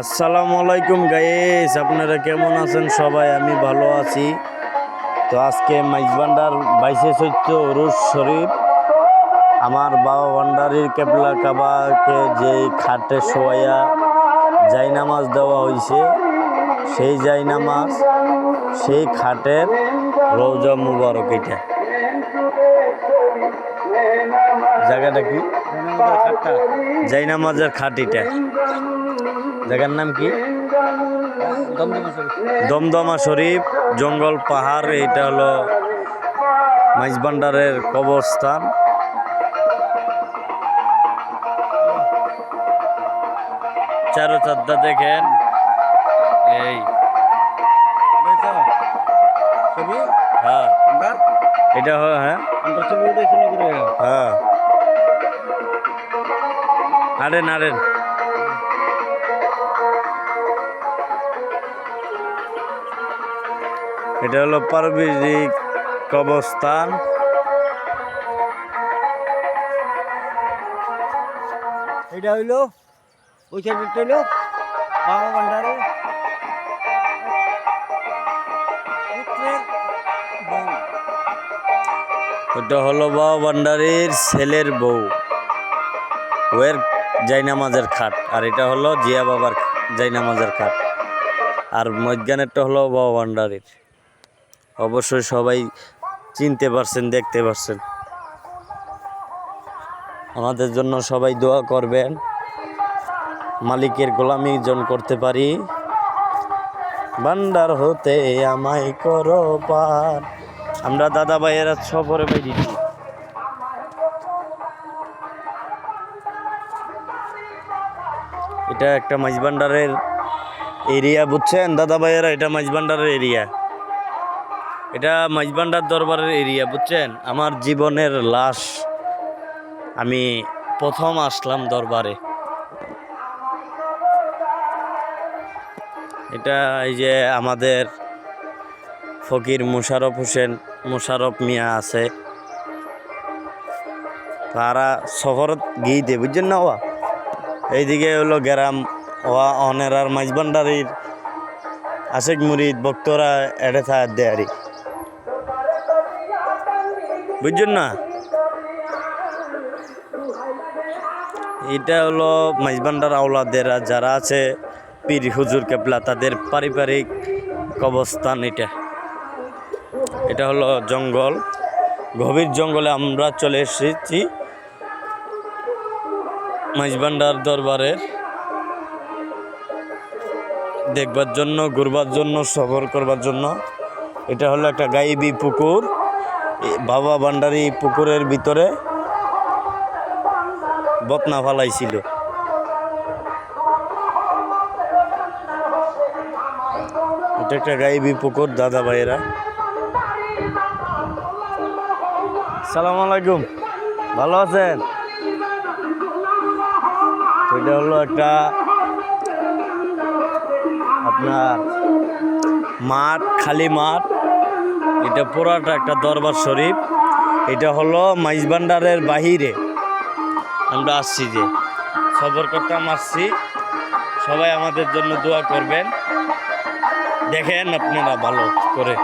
আসসালামু আলাইকুম গাইস, আপনারা কেমন আছেন সবাই? আমি ভালো আছি। তো আজকে মাইজবান্ডার 22শে চৈত্র উরুস শরীফ আমার বাবা ভান্ডারির কেবলা কাবাকে যেই খাটে শোয়াইয়া জায়নামাজ দেওয়া হয়েছে, সেই জায়নামাজ সেই খাটের রওজা মুবারক। এটা জায়গাটা কি? জায়নামাজের খাট। এটা জায়গার নাম কি? দমদমা শরীফ, জঙ্গল পাহাড়। এটা হলো মাইজবান্ডারের কবরস্থান। চারো চারটা দেখেন। এই হ্যাঁ, এটা হ্যাঁ হ্যাঁ, আরেন আরেন। এটা হলো পারিবারিক কবরস্থান। এটা হইলো ওই সাইডটা হইলো বাবা ভান্ডারের পুত্রের বউ। ওটা হলো বাবা ভান্ডারির ছেলের বউ, ওয়ের জায়নামাজের খাট। আর এটা হলো জিয়া বাবার জায়নামাজের খাট। আর মধ্যখানেরটা হলো বাবা ভান্ডারির। অবশ্যই সবাই চিনতে পারছেন, দেখতে পারছেন। আমাদের জন্য সবাই দোয়া করবেন, মালিকের গোলামি যেন করতে পারি। ভান্ডার হতে আমায় করো পার। আমরা দাদা ভাইয়েরা সফরে বেরিয়েছি। এটা একটা মাইজবান্ডারের এরিয়া, বুঝছেন দাদা ভাইয়েরা? এটা মাইজবান্ডারের এরিয়া, এটা মাইজবান্ডার দরবারের এরিয়া, বুঝছেন? আমার জীবনের লাশ আমি প্রথম আসলাম দরবারে। এটা এই যে আমাদের ফকির মোশাররফ মিয়া আছে, তারা সফরত গিয়েতে, বুঝছেন না? ওয়া এইদিকে হলো গ্রাম, ওয়া অনেরার মাইজবান্ডারির আশেক মুরিদ ভক্তরা এড়ে থাকার দেয়ারি, বুঝছেন না? এটা হলো মাইজবান্ডার আওলাদেরা যারা আছে, পীর হুজুর কেবলা, তাদের পারিবারিক কবরস্থান। এটা হলো জঙ্গল, গভীর জঙ্গলে আমরা চলে এসেছি মাইজবান্ডার দরবারের দেখবার জন্য, ঘুরবার জন্য, সফর করবার জন্য। এটা হলো একটা গাইবি পুকুর। বাবা ভান্ডারি পুকুরের ভিতরে বতনা ফালাইছিল। এটা একটা গাইবি পুকুর। দাদা ভাইয়েরা সালাম আলাইকুম, ভালো আছেন? এটা হলো একটা আপনার মাঠ, খালি মাঠ। এটা পুরাটা একটা দরবার শরীফ। এটা হলো মাইজবান্ডারের বাহিরে আমরা আসছি, যে সফর করতাম আসছি। সবাই আমাদের জন্য দোয়া করবেন। দেখেন আপনারা ভালো করে,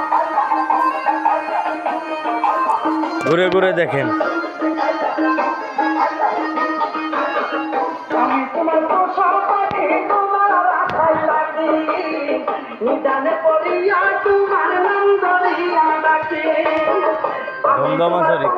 ঘুরে ঘুরে দেখেন। দমদমা শরীফ।